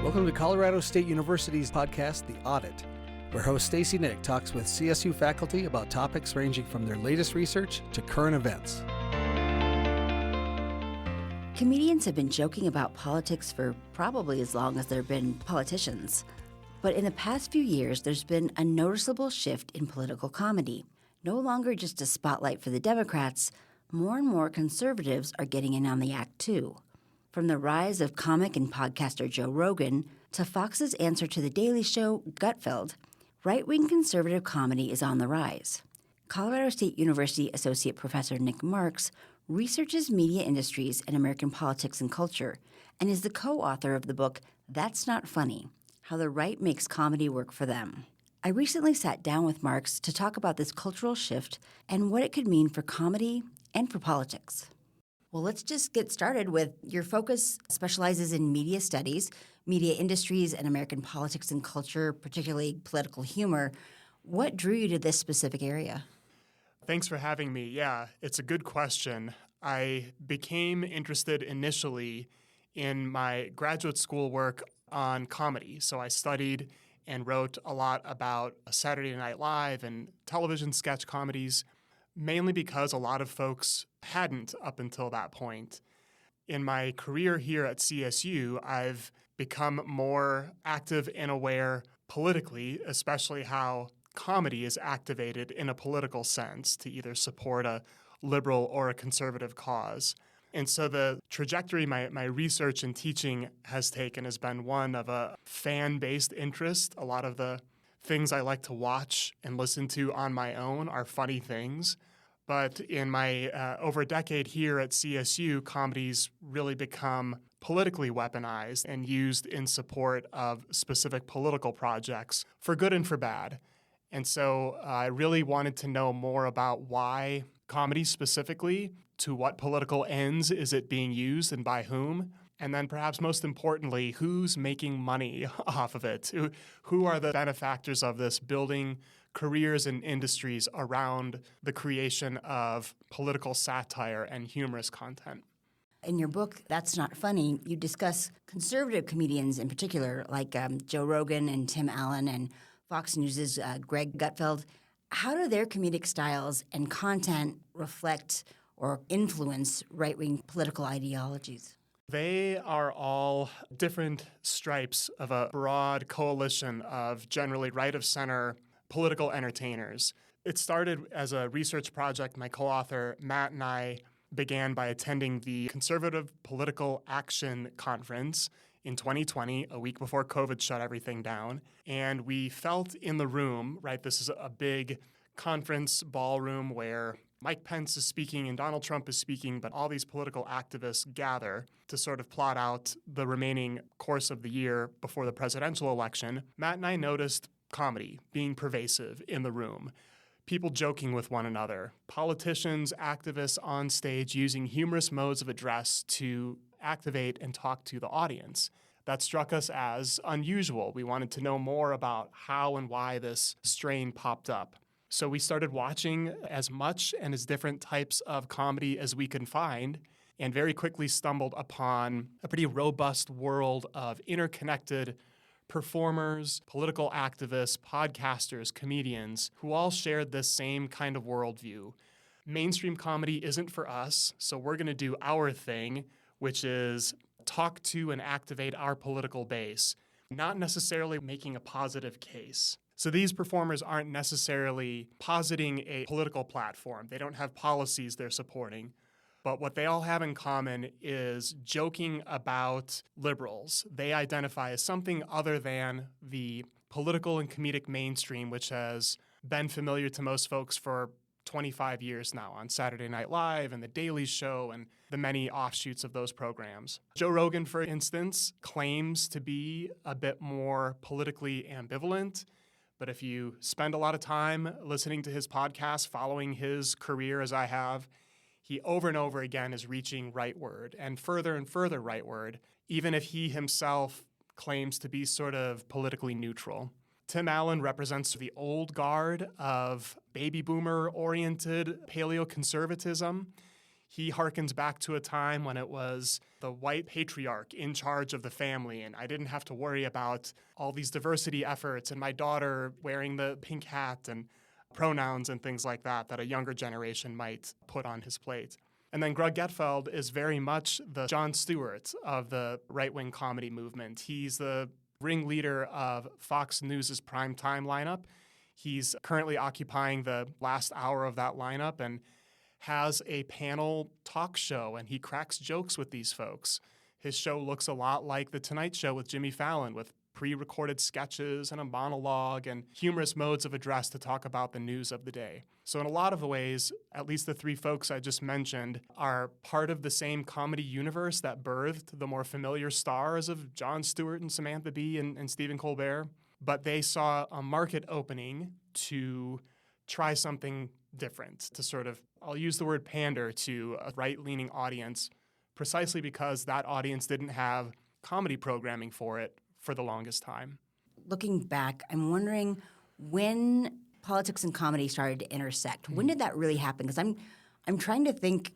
Welcome to Colorado State University's podcast, The Audit, where host Stacy Nick talks with CSU faculty about topics ranging from their latest research to current events. Comedians have been joking about politics for probably as long as there have been politicians. But in the past few years, there's been a noticeable shift in political comedy. No longer just a spotlight for the Democrats, more and more conservatives are getting in on the act too. From the rise of comic and podcaster Joe Rogan to Fox's answer to The Daily Show, Gutfeld, right-wing conservative comedy is on the rise. Colorado State University Associate Professor Nick Marks researches media industries and American politics and culture and is the co-author of the book That's Not Funny: How the Right Makes Comedy Work for Them. I recently sat down with Marks to talk about this cultural shift and what it could mean for comedy and for politics. Well, let's just get started with your focus specializes in media studies, media industries, and American politics and culture, particularly political humor. What drew you to this specific area? Thanks for having me. Yeah, it's a good question. I became interested initially in my graduate school work on comedy. So I studied and wrote a lot about Saturday Night Live and television sketch comedies, mainly because a lot of folks hadn't up until that point. In my career here at CSU, I've become more active and aware politically, especially how comedy is activated in a political sense to either support a liberal or a conservative cause. And so the trajectory my research and teaching has taken has been one of a fan-based interest. A lot of the things I like to watch and listen to on my own are funny things. But in my over a decade here at CSU, comedy's really become politically weaponized and used in support of specific political projects, for good and for bad. And so I really wanted to know more about why comedy specifically, to what political ends is it being used and by whom? And then perhaps most importantly, who's making money off of it? Who are the benefactors of this, building careers and industries around the creation of political satire and humorous content? In your book, That's Not Funny, you discuss conservative comedians in particular, like Joe Rogan and Tim Allen and Fox News' Greg Gutfeld. How do their comedic styles and content reflect or influence right-wing political ideologies? They are all different stripes of a broad coalition of generally right-of-center political entertainers. It started as a research project. My co-author, Matt, and I began by attending the Conservative Political Action Conference in 2020, a week before COVID shut everything down. And we felt in the room, right, this is a big conference ballroom where Mike Pence is speaking and Donald Trump is speaking, but all these political activists gather to sort of plot out the remaining course of the year before the presidential election. Matt and I noticed comedy being pervasive in the room, people joking with one another, politicians, activists on stage using humorous modes of address to activate and talk to the audience. That struck us as unusual. We wanted to know more about how and why this strain popped up. So we started watching as much and as different types of comedy as we could find, and very quickly stumbled upon a pretty robust world of interconnected performers, political activists, podcasters, comedians, who all shared this same kind of worldview. Mainstream comedy isn't for us, so we're going to do our thing, which is talk to and activate our political base, not necessarily making a positive case. So these performers aren't necessarily positing a political platform. They don't have policies they're supporting. But what they all have in common is joking about liberals. They identify as something other than the political and comedic mainstream, which has been familiar to most folks for 25 years now on Saturday Night Live and The Daily Show and the many offshoots of those programs. Joe Rogan, for instance, claims to be a bit more politically ambivalent. But if you spend a lot of time listening to his podcast, following his career as I have, he over and over again is reaching rightward and further rightward, even if he himself claims to be sort of politically neutral. Tim Allen represents the old guard of baby boomer-oriented paleoconservatism. He harkens back to a time when it was the white patriarch in charge of the family, and I didn't have to worry about all these diversity efforts and my daughter wearing the pink hat and pronouns and things like that a younger generation might put on his plate. And then Greg Gutfeld is very much the Jon Stewart of the right-wing comedy movement. He's the ringleader of Fox News' primetime lineup. He's currently occupying the last hour of that lineup and has a panel talk show, and he cracks jokes with these folks. His show looks a lot like The Tonight Show with Jimmy Fallon, with pre-recorded sketches and a monologue and humorous modes of address to talk about the news of the day. So in a lot of ways, at least the three folks I just mentioned are part of the same comedy universe that birthed the more familiar stars of Jon Stewart and Samantha Bee and Stephen Colbert. But they saw a market opening to try something different, to sort of, I'll use the word pander to a right-leaning audience, precisely because that audience didn't have comedy programming for it for the longest time. Looking back, I'm wondering when politics and comedy started to intersect. When did that really happen? Because I'm trying to think.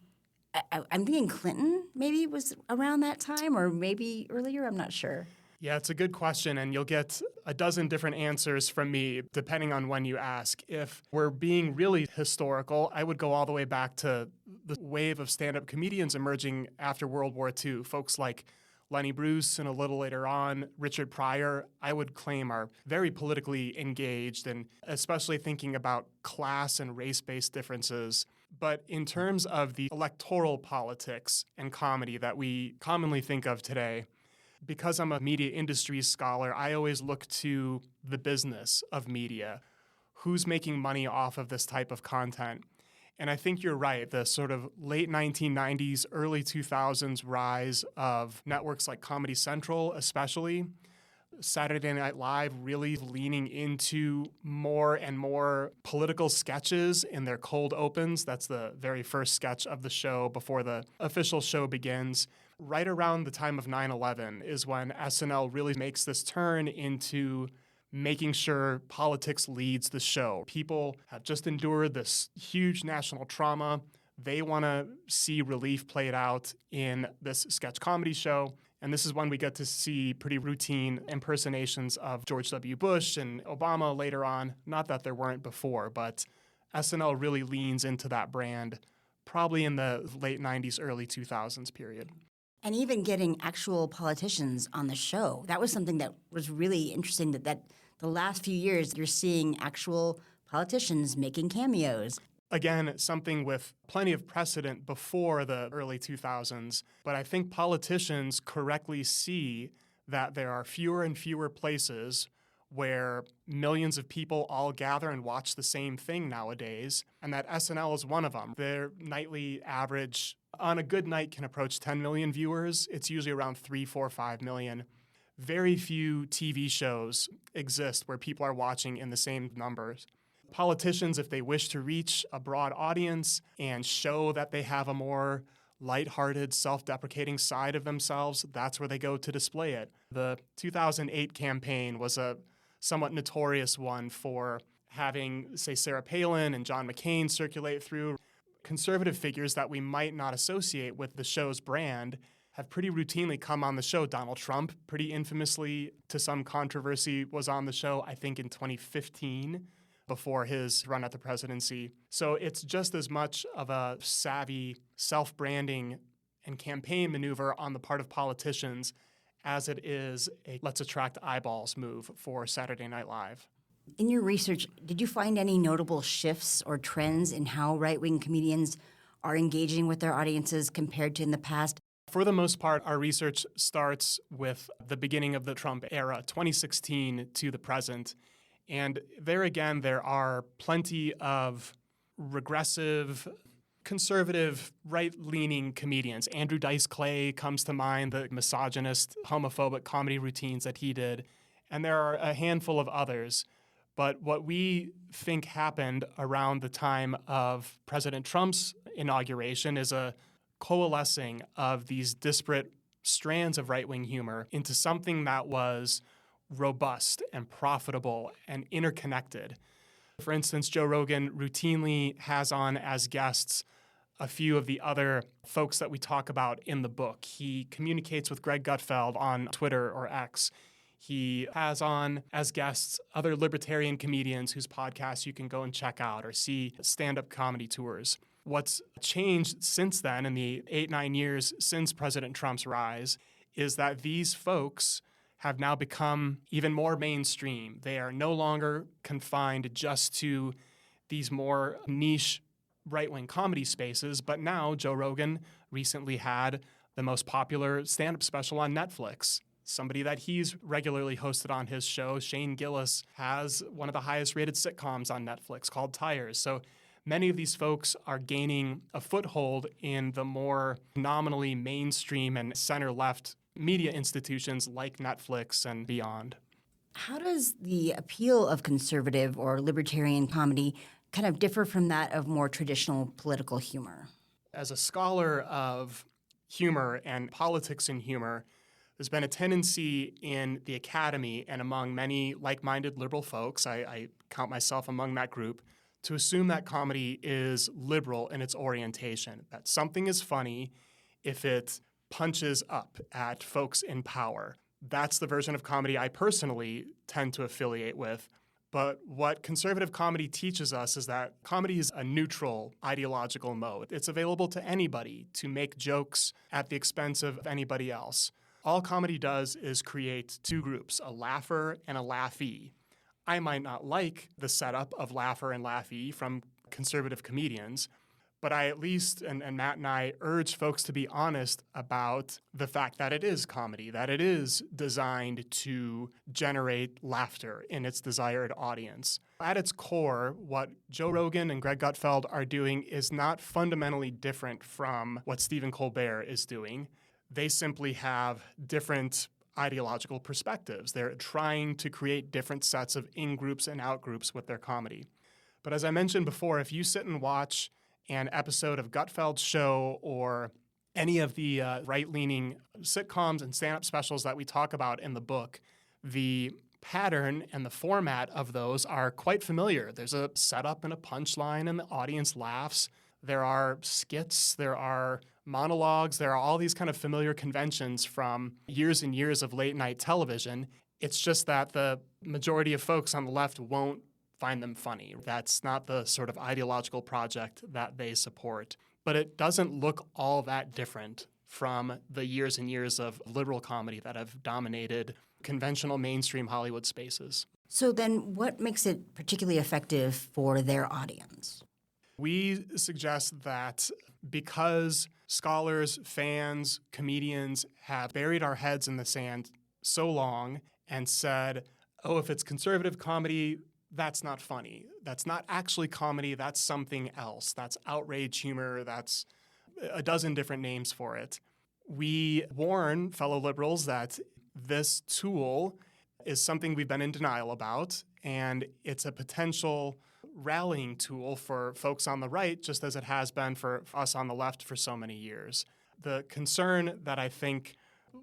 I'm thinking Clinton maybe was around that time, or maybe earlier. I'm not sure. Yeah, it's a good question, and you'll get a dozen different answers from me depending on when you ask. If we're being really historical, I would go all the way back to the wave of stand-up comedians emerging after World War II. Folks like Lenny Bruce and a little later on, Richard Pryor, I would claim are very politically engaged, and especially thinking about class and race-based differences. But in terms of the electoral politics and comedy that we commonly think of today, because I'm a media industry scholar, I always look to the business of media. Who's making money off of this type of content? And I think you're right. The sort of late 1990s, early 2000s rise of networks like Comedy Central, especially, Saturday Night Live really leaning into more and more political sketches in their cold opens. That's the very first sketch of the show before the official show begins. Right around the time of 9/11 is when SNL really makes this turn into making sure politics leads the show. People have just endured this huge national trauma. They want to see relief played out in this sketch comedy show. And this is when we get to see pretty routine impersonations of George W. Bush and Obama later on. Not that there weren't before, but SNL really leans into that brand probably in the late 90s, early 2000s period. And even getting actual politicians on the show. That was something that was really interesting, that the last few years you're seeing actual politicians making cameos. Again, something with plenty of precedent before the early 2000s, but I think politicians correctly see that there are fewer and fewer places where millions of people all gather and watch the same thing nowadays, and that SNL is one of them. Their nightly average on a good night can approach 10 million viewers. It's usually around 3, 4, 5 million. Very few TV shows exist where people are watching in the same numbers. Politicians, if they wish to reach a broad audience and show that they have a more lighthearted, self-deprecating side of themselves, that's where they go to display it. The 2008 campaign was a somewhat notorious one for having, say, Sarah Palin and John McCain circulate through. Conservative figures that we might not associate with the show's brand have pretty routinely come on the show. Donald Trump, pretty infamously, to some controversy, was on the show, I think in 2015, before his run at the presidency. So it's just as much of a savvy self-branding and campaign maneuver on the part of politicians as it is a let's attract eyeballs move for Saturday Night Live. In your research, did you find any notable shifts or trends in how right-wing comedians are engaging with their audiences compared to in the past? For the most part, our research starts with the beginning of the Trump era, 2016 to the present. And there again, there are plenty of regressive, conservative, right-leaning comedians. Andrew Dice Clay comes to mind, the misogynist, homophobic comedy routines that he did. And there are a handful of others. But what we think happened around the time of President Trump's inauguration is a coalescing of these disparate strands of right-wing humor into something that was robust and profitable and interconnected. For instance, Joe Rogan routinely has on as guests a few of the other folks that we talk about in the book. He communicates with Greg Gutfeld on Twitter or X. He has on as guests other libertarian comedians whose podcasts you can go and check out or see stand-up comedy tours. What's changed since then, in the 8-9 years since President Trump's rise, is that these folks have now become even more mainstream. They are no longer confined just to these more niche right-wing comedy spaces, but now Joe Rogan recently had the most popular stand-up special on Netflix. Somebody that he's regularly hosted on his show, Shane Gillis, has one of the highest-rated sitcoms on Netflix called Tires. So many of these folks are gaining a foothold in the more nominally mainstream and center-left media institutions like Netflix and beyond. How does the appeal of conservative or libertarian comedy kind of differ from that of more traditional political humor? As a scholar of humor and politics and humor, there's been a tendency in the academy and among many like-minded liberal folks, I count myself among that group, to assume that comedy is liberal in its orientation, that something is funny if it punches up at folks in power. That's the version of comedy I personally tend to affiliate with. But what conservative comedy teaches us is that comedy is a neutral ideological mode. It's available to anybody to make jokes at the expense of anybody else. All comedy does is create two groups, a laugher and a laughee. I might not like the setup of laugher and laughee from conservative comedians, but I at least, and Matt and I, urge folks to be honest about the fact that it is comedy, that it is designed to generate laughter in its desired audience. At its core, what Joe Rogan and Greg Gutfeld are doing is not fundamentally different from what Stephen Colbert is doing. They simply have different ideological perspectives. They're trying to create different sets of in-groups and out-groups with their comedy. But as I mentioned before, if you sit and watch an episode of Gutfeld's show or any of the right-leaning sitcoms and stand-up specials that we talk about in the book, the pattern and the format of those are quite familiar. There's a setup and a punchline, and the audience laughs. There are skits, there are monologues, there are all these kind of familiar conventions from years and years of late-night television. It's just that the majority of folks on the left won't find them funny. That's not the sort of ideological project that they support. But it doesn't look all that different from the years and years of liberal comedy that have dominated conventional mainstream Hollywood spaces. So then what makes it particularly effective for their audience? We suggest that because scholars, fans, comedians have buried our heads in the sand so long and said, oh, if it's conservative comedy, that's not funny. That's not actually comedy. That's something else. That's outrage humor. That's a dozen different names for it. We warn fellow liberals that this tool is something we've been in denial about, and it's a potential rallying tool for folks on the right, just as it has been for us on the left for so many years. The concern that I think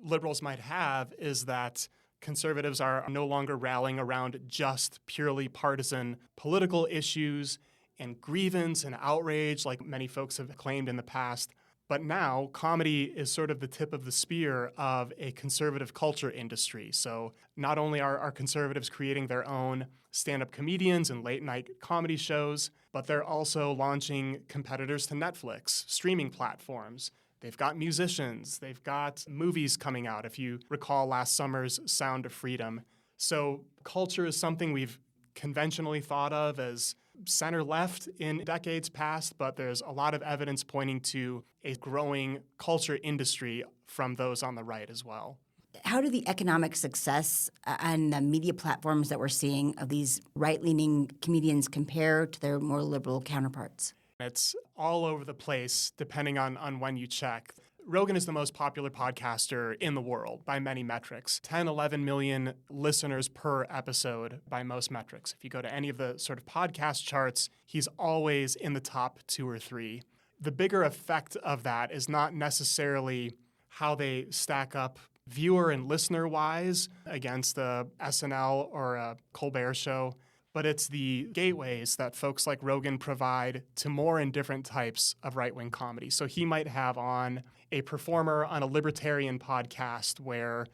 liberals might have is that conservatives are no longer rallying around just purely partisan political issues and grievance and outrage like many folks have claimed in the past. But now comedy is sort of the tip of the spear of a conservative culture industry. So not only are conservatives creating their own stand-up comedians and late-night comedy shows, but they're also launching competitors to Netflix, streaming platforms. They've got musicians. They've got movies coming out, if you recall last summer's Sound of Freedom. So culture is something we've conventionally thought of as center-left in decades past, but there's a lot of evidence pointing to a growing culture industry from those on the right as well. How do the economic success and the media platforms that we're seeing of these right-leaning comedians compare to their more liberal counterparts? It's all over the place, depending on when you check. Rogan is the most popular podcaster in the world by many metrics. 10, 11 million listeners per episode by most metrics. If you go to any of the sort of podcast charts, he's always in the top 2 or 3. The bigger effect of that is not necessarily how they stack up viewer and listener-wise against a SNL or a Colbert show. but it's the gateways that folks like Rogan provide to more and different types of right-wing comedy. So he might have on a performer on a libertarian podcast where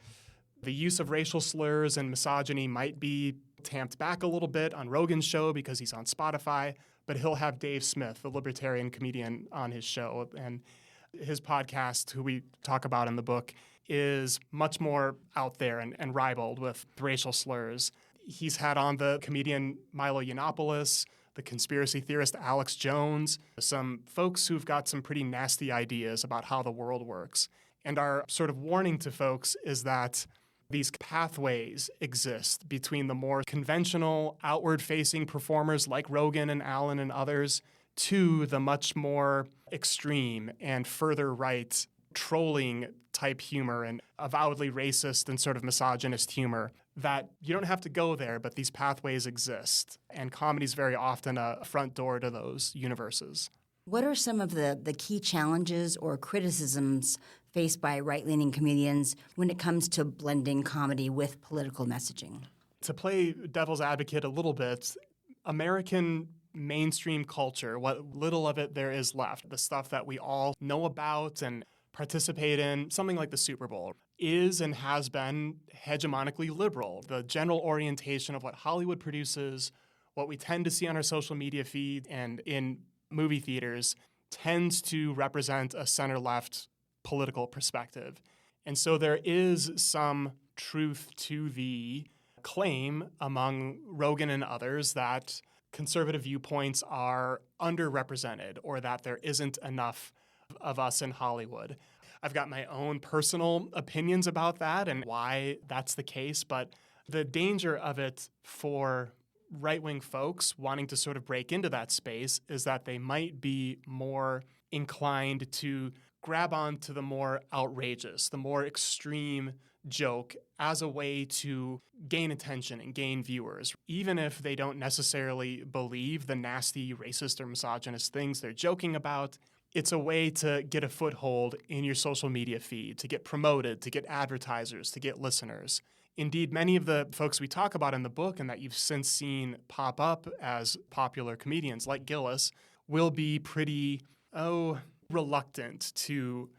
the use of racial slurs and misogyny might be tamped back a little bit on Rogan's show because he's on Spotify, but he'll have Dave Smith, the libertarian comedian, on his show. And his podcast, who we talk about in the book, is much more out there and ribald with racial slurs. He's had on the comedian Milo Yiannopoulos, the conspiracy theorist Alex Jones, some folks who've got some pretty nasty ideas about how the world works. And our sort of warning to folks is that these pathways exist between the more conventional, outward-facing performers like Rogan and Allen and others to the much more extreme and further right trolling type humor and avowedly racist and sort of misogynist humor, that you don't have to go there, but these pathways exist. And comedy is very often a front door to those universes. What are some of the key challenges or criticisms faced by right-leaning comedians when it comes to blending comedy with political messaging? To play devil's advocate a little bit, American mainstream culture, what little of it there is left, the stuff that we all know about and participate in, something like the Super Bowl, is and has been hegemonically liberal. The general orientation of what Hollywood produces, what we tend to see on our social media feed and in movie theaters, tends to represent a center-left political perspective. And so there is some truth to the claim among Rogan and others that conservative viewpoints are underrepresented or that there isn't enough of us in Hollywood. I've got my own personal opinions about that and why that's the case, but the danger of it for right-wing folks wanting to sort of break into that space is that they might be more inclined to grab onto the more outrageous, the more extreme joke as a way to gain attention and gain viewers, even if they don't necessarily believe the nasty, racist, or misogynist things they're joking about. It's a way to get a foothold in your social media feed, to get promoted, to get advertisers, to get listeners. Indeed, many of the folks we talk about in the book and that you've since seen pop up as popular comedians like Gillis will be pretty, reluctant to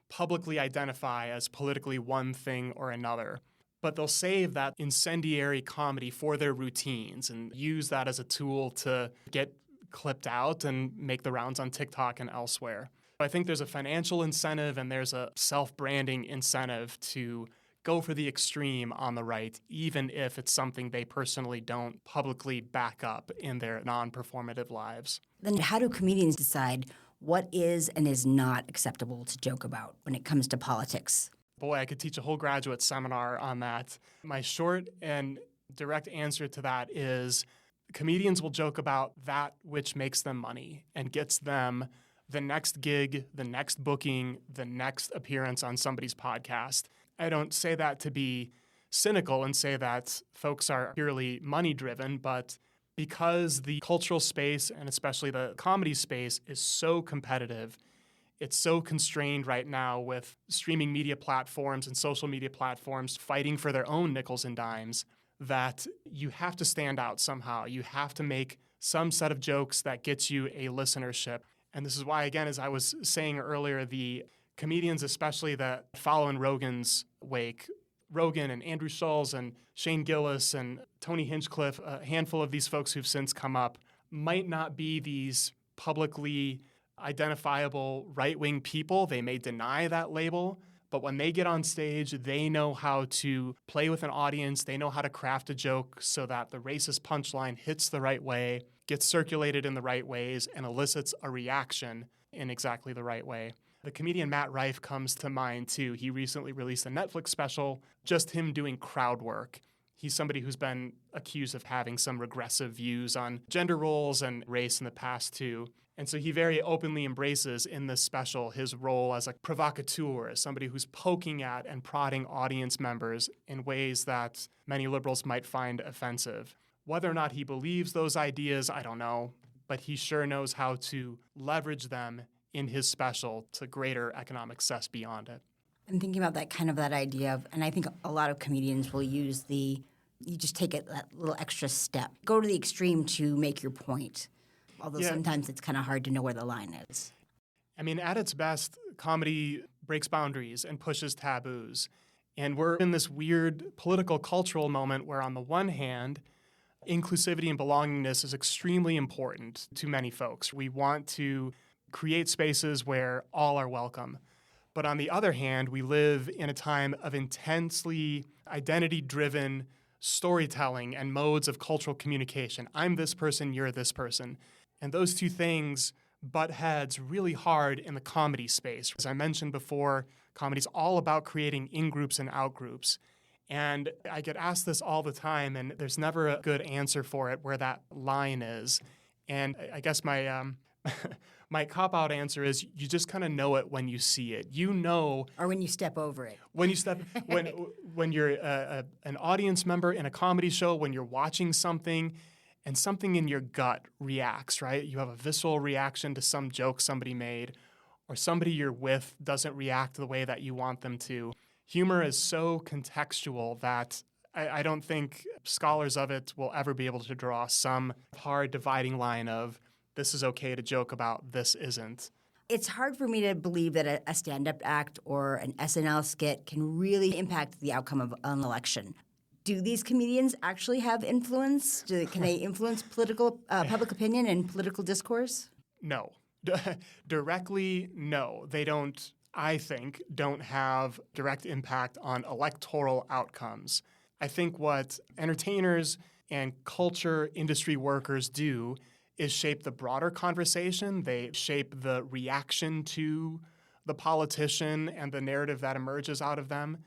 publicly identify as politically one thing or another. But they'll save that incendiary comedy for their routines and use that as a tool to get clipped out and make the rounds on TikTok and elsewhere. I think there's a financial incentive and there's a self-branding incentive to go for the extreme on the right, even if it's something they personally don't publicly back up in their non-performative lives. Then how do comedians decide what is and is not acceptable to joke about when it comes to politics? Boy, I could teach a whole graduate seminar on that. My short and direct answer to that is comedians will joke about that which makes them money and gets them the next gig, the next booking, the next appearance on somebody's podcast. I don't say that to be cynical and say that folks are purely money-driven, but because the cultural space and especially the comedy space is so competitive, it's so constrained right now with streaming media platforms and social media platforms fighting for their own nickels and dimes, that you have to stand out somehow. You have to make some set of jokes that gets you a listenership. And this is why, again, as I was saying earlier, the comedians, especially that follow in Rogan's wake, Rogan and Andrew Schulz and Shane Gillis and Tony Hinchcliffe, a handful of these folks who've since come up, might not be these publicly identifiable right-wing people. They may deny that label, but when they get on stage, they know how to play with an audience. They know how to craft a joke so that the racist punchline hits the right way, gets circulated in the right ways, and elicits a reaction in exactly the right way. The comedian Matt Rife comes to mind, too. He recently released a Netflix special, just him doing crowd work. He's somebody who's been accused of having some regressive views on gender roles and race in the past, too. And so he very openly embraces in this special his role as a provocateur, as somebody who's poking at and prodding audience members in ways that many liberals might find offensive. Whether or not he believes those ideas, I don't know, but he sure knows how to leverage them in his special to greater economic success beyond it. I'm thinking about that idea of, and I think a lot of comedians will use the You just take it that little extra step. Go to the extreme to make your point. Although sometimes it's kind of hard to know where the line is. I mean, at its best, comedy breaks boundaries and pushes taboos. And we're in this weird political cultural moment where, on the one hand, inclusivity and belongingness is extremely important to many folks. We want to create spaces where all are welcome. But on the other hand, we live in a time of intensely identity-driven storytelling and modes of cultural communication. I'm this person, you're this person. And those two things butt heads really hard in the comedy space. As I mentioned before, comedy's all about creating in-groups and out-groups. And I get asked this all the time, and there's never a good answer for it where that line is. And I guess my my cop-out answer is you just kind of know it when you see it. You know, or when you step over it. When you're an audience member in a comedy show, when you're watching something, and something in your gut reacts, right? You have a visceral reaction to some joke somebody made, or somebody you're with doesn't react the way that you want them to. Humor is so contextual that I don't think scholars of it will ever be able to draw some hard dividing line of this is okay to joke about, this isn't. It's hard for me to believe that a stand-up act or an SNL skit can really impact the outcome of an election. Do these comedians actually have influence? Can they influence political public opinion and political discourse? No. Directly, no. They don't, I think, don't have direct impact on electoral outcomes. I think what entertainers and culture industry workers do is shape the broader conversation. They shape the reaction to the politician and the narrative that emerges out of them.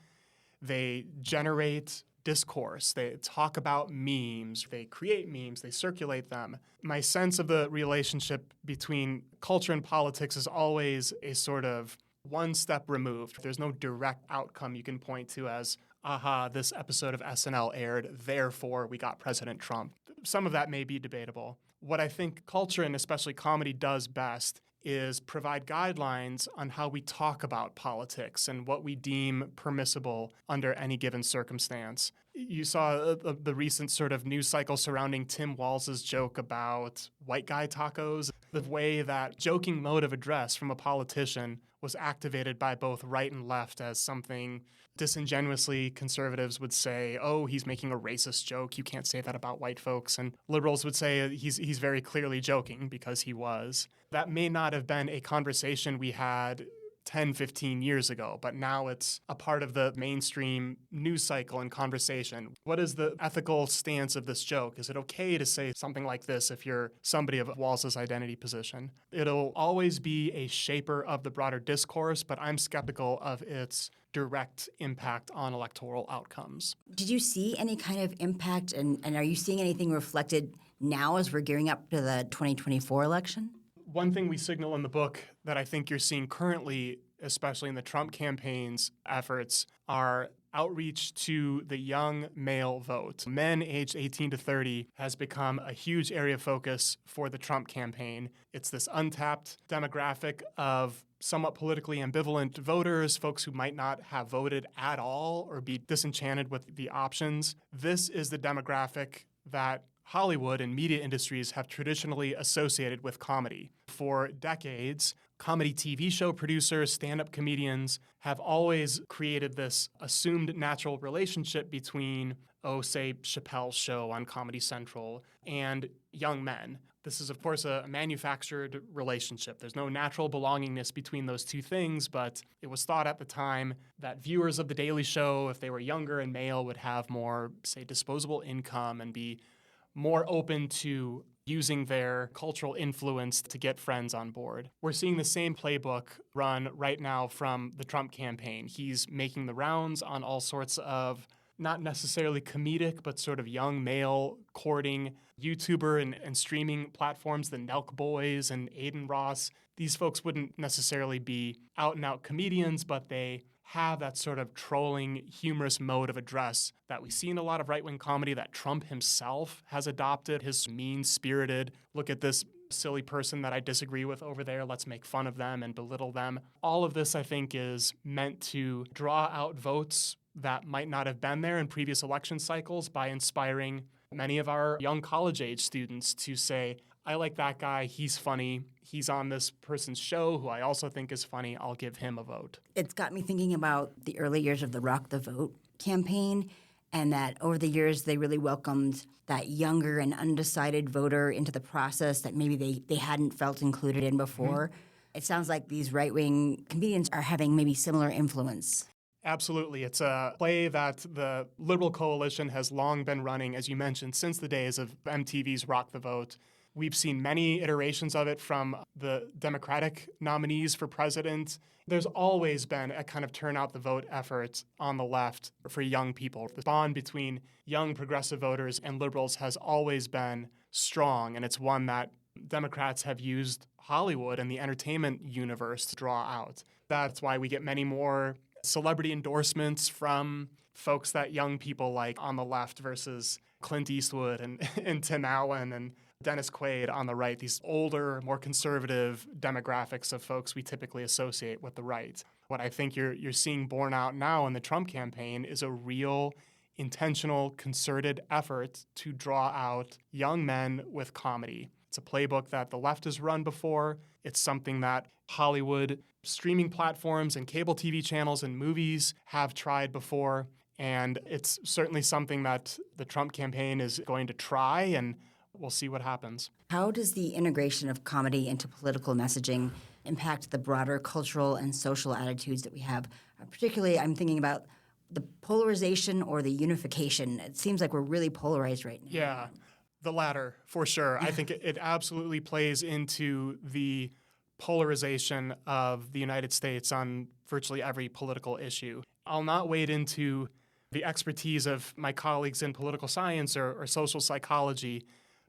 They generate discourse. They talk about memes. They create memes. They circulate them. My sense of the relationship between culture and politics is always a sort of one step removed. There's no direct outcome you can point to as, aha, this episode of SNL aired, therefore we got President Trump. Some of that may be debatable. What I think culture and especially comedy does best is provide guidelines on how we talk about politics and what we deem permissible under any given circumstance. You saw the recent sort of news cycle surrounding Tim Walz's joke about white guy tacos. The way that joking mode of address from a politician was activated by both right and left as something disingenuously conservatives would say, oh, he's making a racist joke. You can't say that about white folks. And liberals would say he's very clearly joking because he was. That may not have been a conversation we had 10, 15 years ago, but now it's a part of the mainstream news cycle and conversation. What is the ethical stance of this joke? Is it okay to say something like this if you're somebody of Walz's identity position? It'll always be a shaper of the broader discourse, but I'm skeptical of its direct impact on electoral outcomes. Did you see any kind of impact, and are you seeing anything reflected now as we're gearing up to the 2024 election? One thing we signal in the book that I think you're seeing currently, especially in the Trump campaign's efforts, are outreach to the young male vote. Men aged 18 to 30 has become a huge area of focus for the Trump campaign. It's this untapped demographic of somewhat politically ambivalent voters, folks who might not have voted at all or be disenchanted with the options. This is the demographic that Hollywood and media industries have traditionally associated with comedy. For decades, comedy TV show producers, stand-up comedians have always created this assumed natural relationship between, say, Chappelle's show on Comedy Central and young men. This is, of course, a manufactured relationship. There's no natural belongingness between those two things, but it was thought at the time that viewers of The Daily Show, if they were younger and male, would have more, say, disposable income and be more open to using their cultural influence to get friends on board. We're seeing the same playbook run right now from the Trump campaign. He's making the rounds on all sorts of not necessarily comedic, but sort of young male courting YouTuber and streaming platforms, the Nelk Boys and Aiden Ross. These folks wouldn't necessarily be out-and-out comedians, but they have that sort of trolling, humorous mode of address that we see in a lot of right-wing comedy that Trump himself has adopted, his mean-spirited, look at this silly person that I disagree with over there, let's make fun of them and belittle them. All of this, I think, is meant to draw out votes that might not have been there in previous election cycles by inspiring many of our young college-age students to say, I like that guy, he's funny, he's on this person's show who I also think is funny, I'll give him a vote. It's got me thinking about the early years of the Rock the Vote campaign, and that over the years they really welcomed that younger and undecided voter into the process that maybe they hadn't felt included in before. It sounds like these right-wing comedians are having maybe similar influence. Absolutely. It's a play that the Liberal Coalition has long been running, as you mentioned, since the days of MTV's Rock the Vote. We've seen many iterations of it from the Democratic nominees for president. There's always been a kind of turn out the vote effort on the left for young people. The bond between young progressive voters and liberals has always been strong, and it's one that Democrats have used Hollywood and the entertainment universe to draw out. That's why we get many more celebrity endorsements from folks that young people like on the left versus Clint Eastwood and Tim Allen and Dennis Quaid on the right, these older, more conservative demographics of folks we typically associate with the right. What I think you're seeing borne out now in the Trump campaign is a real, intentional, concerted effort to draw out young men with comedy. It's a playbook that the left has run before. It's something that Hollywood streaming platforms and cable TV channels and movies have tried before. And it's certainly something that the Trump campaign is going to try, and we'll see what happens. How does the integration of comedy into political messaging impact the broader cultural and social attitudes that we have? Particularly, I'm thinking about the polarization or the unification. It seems like we're really polarized right now. Yeah, the latter, for sure. I think it absolutely plays into the polarization of the United States on virtually every political issue. I'll not wade into the expertise of my colleagues in political science or social psychology,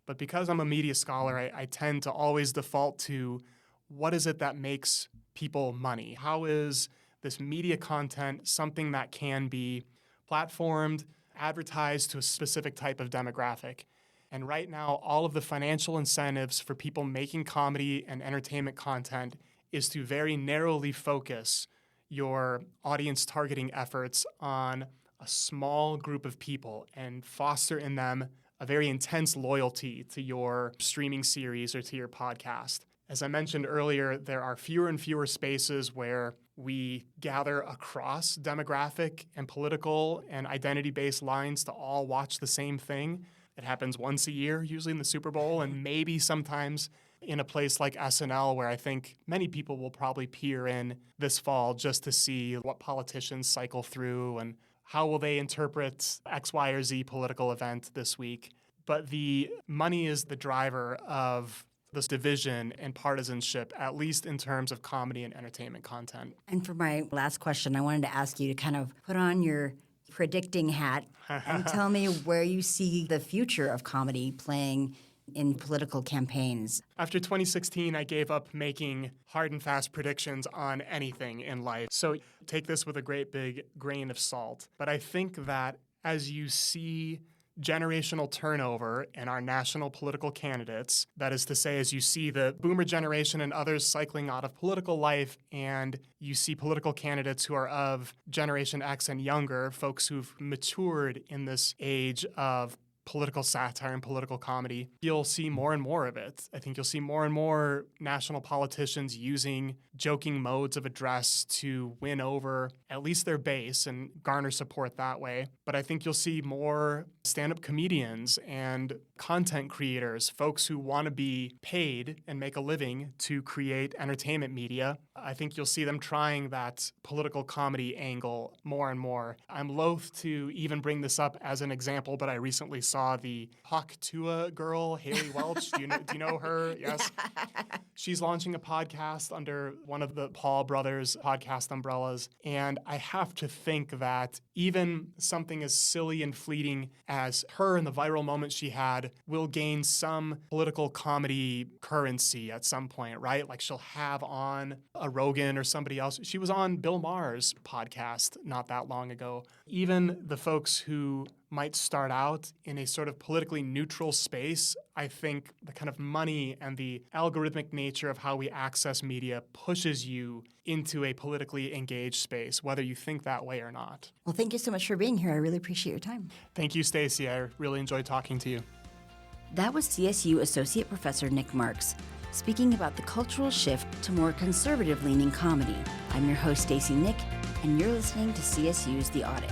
but because I'm a media scholar, I tend to always default to what is it that makes people money? How is this media content something that can be platformed, advertised to a specific type of demographic? And right now, all of the financial incentives for people making comedy and entertainment content is to very narrowly focus your audience targeting efforts on a small group of people and foster in them a very intense loyalty to your streaming series or to your podcast. As I mentioned earlier, there are fewer and fewer spaces where we gather across demographic and political and identity-based lines to all watch the same thing. It happens once a year, usually in the Super Bowl, and maybe sometimes in a place like SNL, where I think many people will probably peer in this fall just to see what politicians cycle through and how will they interpret X, Y, or Z political event this week. But the money is the driver of this division and partisanship, at least in terms of comedy and entertainment content. And for my last question, I wanted to ask you to kind of put on your predicting hat and tell me where you see the future of comedy playing in political campaigns. After 2016, I gave up making hard and fast predictions on anything in life. So take this with a great big grain of salt. But I think that as you see generational turnover in our national political candidates, that is to say, as you see the boomer generation and others cycling out of political life, and you see political candidates who are of Generation X and younger, folks who've matured in this age of political satire and political comedy, you'll see more and more of it. I think you'll see more and more national politicians using joking modes of address to win over at least their base and garner support that way. But I think you'll see more stand-up comedians and content creators, folks who want to be paid and make a living to create entertainment media. I think you'll see them trying that political comedy angle more and more. I'm loath to even bring this up as an example, but I recently saw the Hawk Tuah girl, Haley Welch. Do you know her? Yes. She's launching a podcast under one of the Paul brothers' podcast umbrellas. And I have to think that even something as silly and fleeting as her and the viral moment she had will gain some political comedy currency at some point, right? Like she'll have on a Rogan or somebody else. She was on Bill Maher's podcast not that long ago. Even the folks who might start out in a sort of politically neutral space, I think the kind of money and the algorithmic nature of how we access media pushes you into a politically engaged space, whether you think that way or not. Well, thank you so much for being here. I really appreciate your time. Thank you, Stacy. I really enjoyed talking to you. That was CSU Associate Professor Nick Marks speaking about the cultural shift to more conservative-leaning comedy. I'm your host, Stacy Nick, and you're listening to CSU's The Audit.